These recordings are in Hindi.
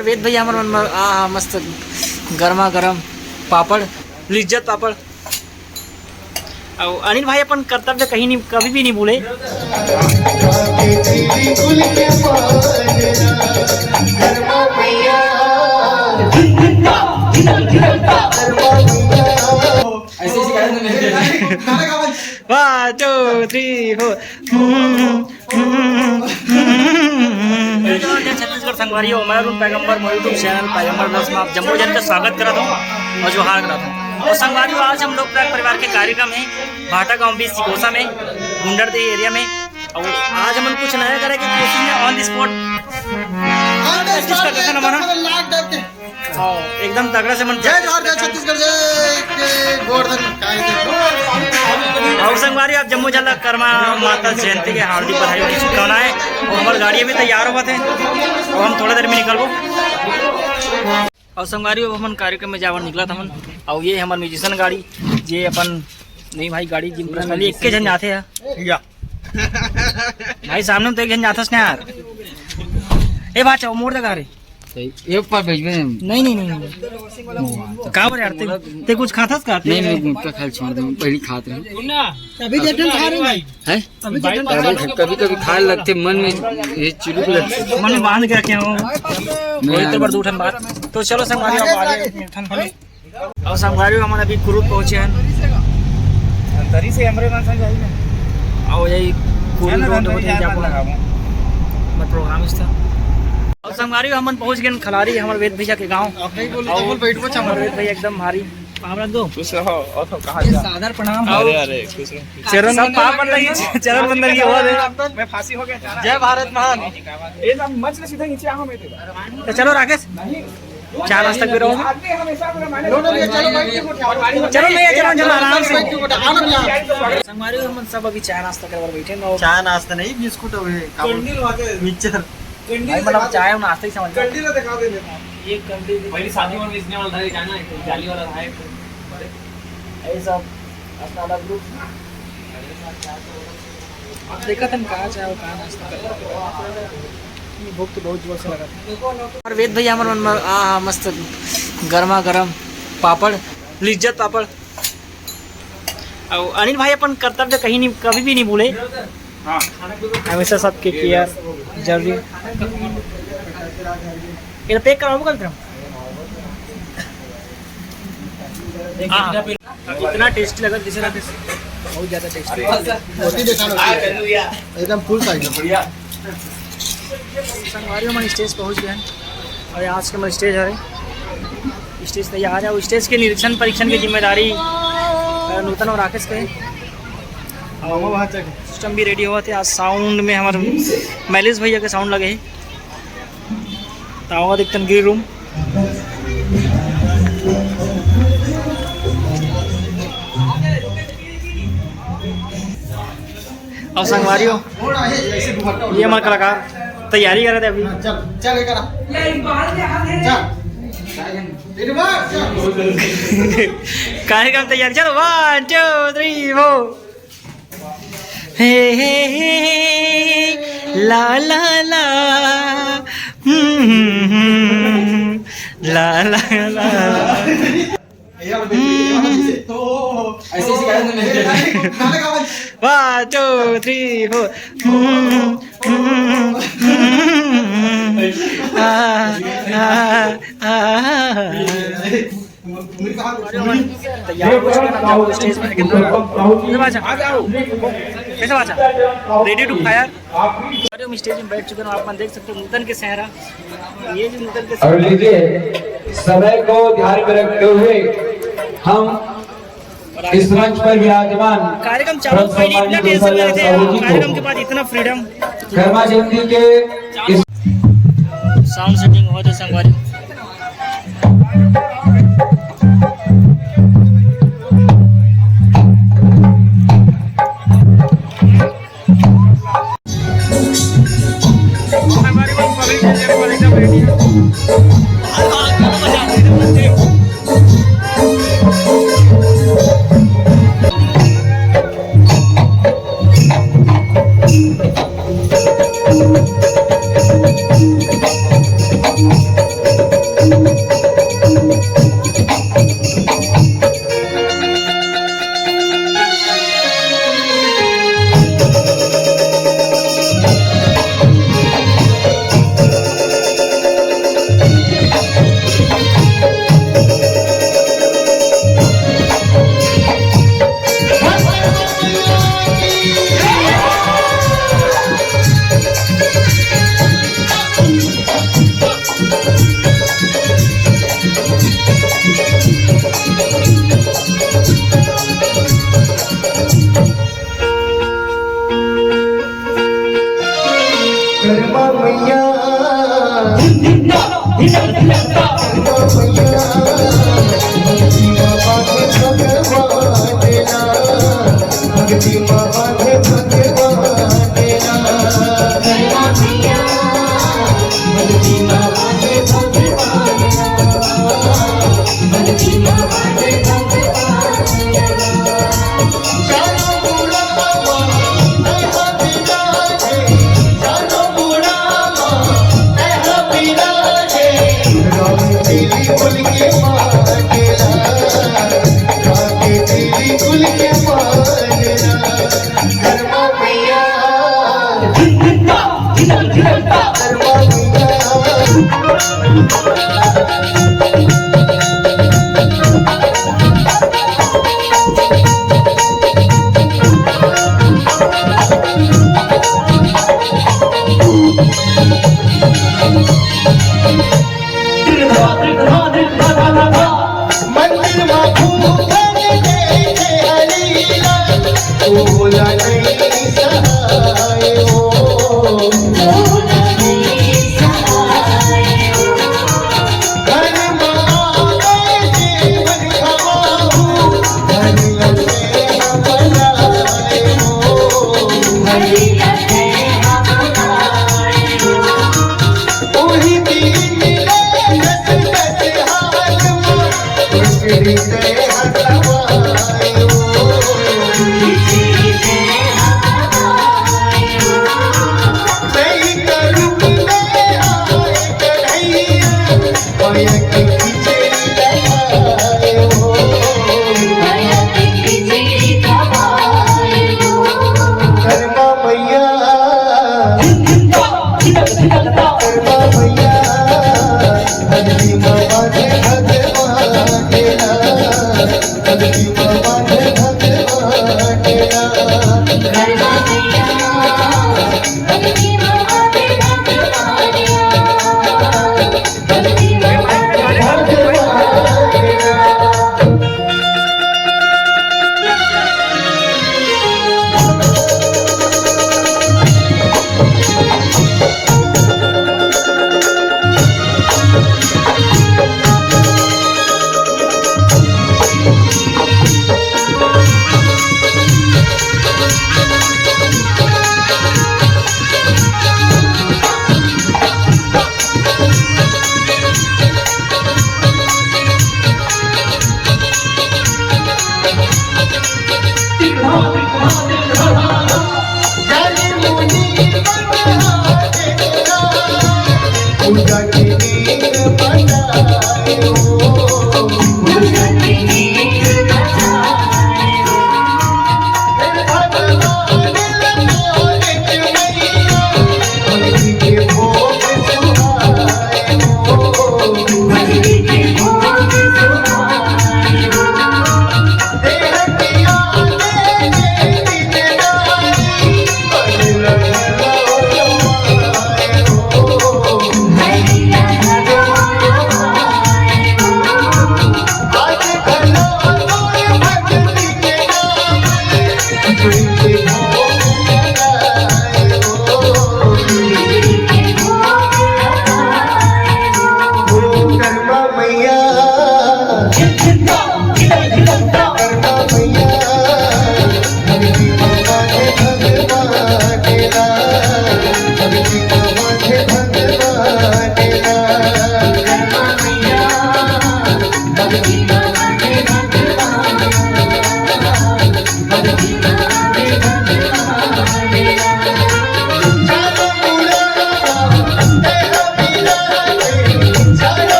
और वेद भैया हमारे मस्त गर्मा गर्म पापड़, लिज्जत पापड़। और अनिल भाई अपन कर्तव्य कहीं नहीं, कभी भी नहीं भूले। One, two, three, four। Chhattisgarh संगवारियों, मैं अरुण पैगंबर यूट्यूब चैनल पैगंबर ब्लॉग्स में आप जम्मू जन का स्वागत करा था और जोहार करा था। और संगवारियों, आज हम लोग प्राग परिवार के कार्यक्रम है भाटा गांव बीच सिकोसा में, गुंडरदेही एरिया में। और आज हम कुछ नया करेंगे कोचिंग में ऑन द स्पॉट का कैसा ना माना एकदम तगड़ा से मन छत्तीसगढ़ और संगवारी आप जम्मू जिला कर्मा माता जयंती के हार्दिक बधाई और शुभकामनाएं। और हमारी गाड़ी भी तैयार हुआ थे और हम थोड़ा देर में निकलबो। और संगवारी हम कार्यक्रम में जावर निकला था मन। और ये हमारे म्यूजिशियन गाड़ी, ये अपन नहीं भाई गाड़ी जिम पर्सनली एक के जन जाते हैं भाई, सामने तो एक जन जाता है यार। ए बाचा मोड़ दे गाड़ी एक पर भेजबे नहीं नहीं नहीं का बर यार ते कुछ खातास का नहीं नहीं तो खाल छोड़ दे, पहले खात रहे अभी जटन खा रहे भाई हैं, कभी कभी खाए लगते मन में ये चुलुक लगते, मन में बांध के रखे हो वही तो बड़ दूठन बात। तो चलो संगवारी अब आगे और संगवारी हमारे अभी कुरुप पहुंचे हैं अंतरी से हमरे मन संग जाई और यही कुरुप रोड होते जापो मत प्रोग्राम इस था। और संगवारी हम पहुंच गए खलारी हमारे वेद भैया के गांव। और वेद भैया एकदम भारी पाप रख दो, खुश रहो। और तो कहां जा सादर प्रणाम। अरे अरे खुश रहो। चरण सब पाप बन रही, चरण बंदर की हो रे। मैं फांसी हो गया। जय भारत महान। ए ना मच सीधा नीचे आओ मैं तो चलो राकेश चार आज तक भी रहोगे। आदमी हमेशा मेरा माने चलो नहीं चलो चलो आराम से। संगवारी हम सब अभी चाय नाश्ता करके बैठे हैं। चाय नाश्ता नहीं, बिस्कुट मिक्सचर भाई मतलब चाय और नाश्ता ही समझ कंडी ला दिखा दे ये कंडी पहली शादी में इसने वाला था जाना है जाली वाला था ये सब अपना अलग ग्रुप देखा तुम कहाँ चाय कहाँ नाश्ता कर, भूख तो बहुत जोर से लगा। और वेद भैया हमारे मस्त गर्मा गर्म पापड़, लिज्जत पापड़। और अनिल भाई अपन कर्तव्य कहीं नहीं, कभी भी नहीं भूले। हमेशा सबके केयर जरूरी। ये पैक कराओ कल तुम। इतना टेस्टी लगा जैसे बहुत ज्यादा टेस्टी एकदम फुल साइज बढ़िया। संगवारी हम स्टेज पहुंच गए हैं और आज के हमारे स्टेज है, स्टेज तैयार है। और स्टेज के निरीक्षण परीक्षण की जिम्मेदारी नूतन और राकेश के है। सिस्टम भी रेडी हुआ थे। आज साउंड में हमारे मैलिस भैया के साउंड लगे हैं। तावा दिखतन गिरी रूम और संगवारियों ये हमारे कलाकार तैयारी कर रहे थे अभी। चल करा कार्यक्रम तैयारी चलो 1 2 3 4 हे हे हे ला ला ला ला ला ला ऐसे शिकायत नहीं। 1 2 3 4 स्टेज में कैसे बाचा रेडी टू फायर। हम स्टेज में बैठ चुके हैं, आप देख सकते हो नूतन के सहरा। ये जो नूतन के और लीजिए समय को ध्यान में रखते हुए हम इस मंच पर विराजमान कार्यक्रम चालू पहले इतना टेंशन में थे, कार्यक्रम के बाद इतना फ्रीडम। कर्मा जयंती के साउंड सेटिंग हो तो संगवारी कर्मा मैया भक्ति बाबा के भगवान तेरा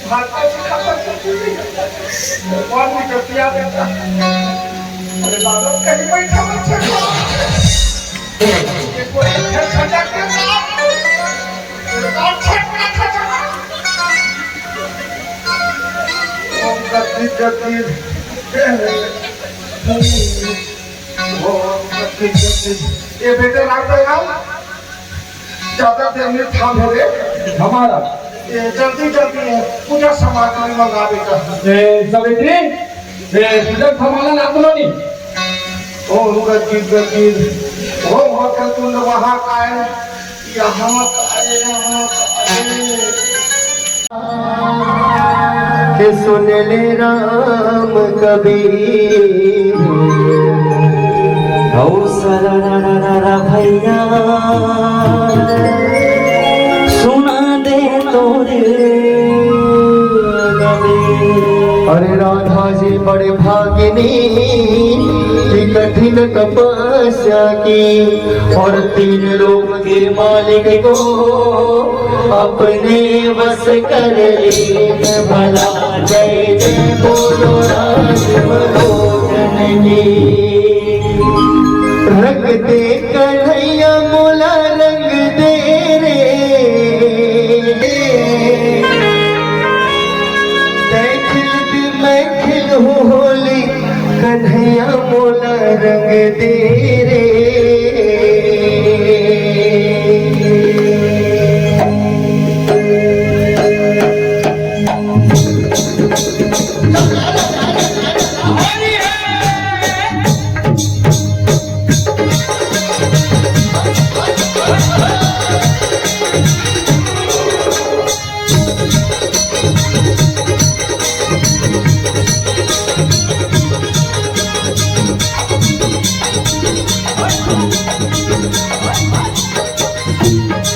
भागता से खबर कौन भी गतिया देता। अरे बाबा कहीं बैठा बच्चा ये कोई खड़ा के साथ ओम गति गति ओम गति गति ये बेटे रात आओ ज्यादा देर में थाम हो गए हमारा ये जल्दी जल्दी है पूजा सामग्री मंगा बेटा सवित्री तुझे थमाला ना तो नहीं ओम गति गति ओम वक्रतुंड महाकाय यहाँ काए के सुन ले राम कबीर ओ सररा भैया सुना दे तोरे अरे राधा जी बड़े भागिनी की कठिन तपस्या की और 3 लोक के मालिक को अपने वश कर लीन भला जय जय बोलो राज मनोजन की रंग दे कन्हैया मोला रंग दे रे मैं खिल हूँ होली कन्हैया मोला रंग दे रे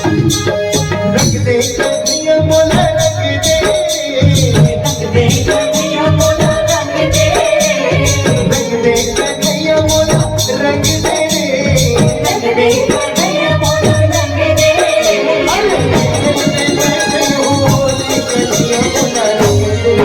रंग दे कन्हैया मोला रंग दे रंग दे कन्हैया मोला रंग दे रंग दे कन्हैया मोला रंग दे रंग दे कन्हैया मोला रंग दे होली कन्हैया मोला रंग दे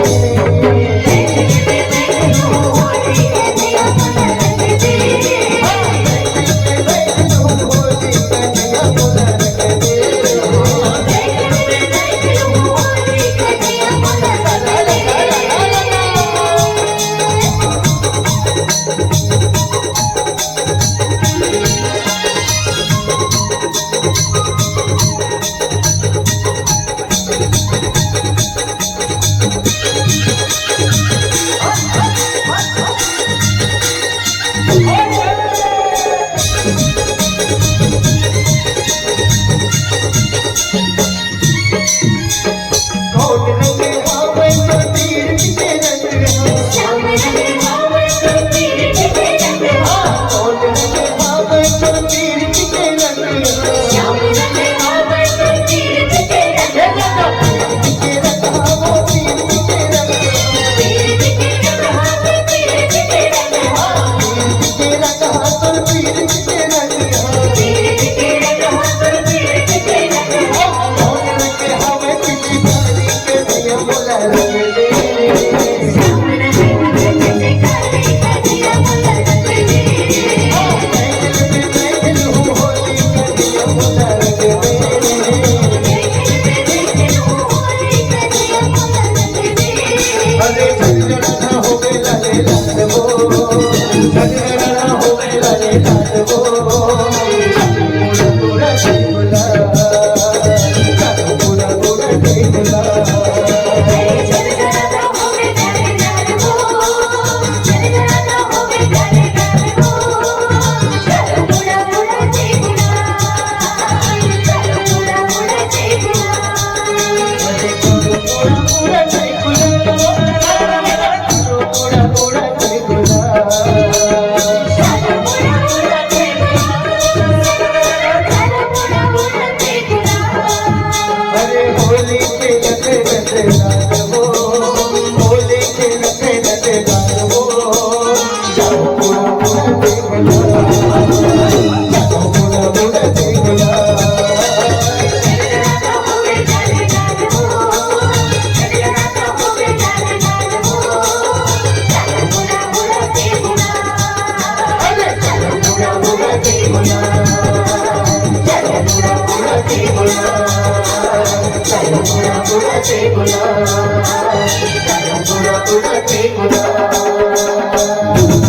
उड़ते गुलाल, पूरा उड़ते गुलाल।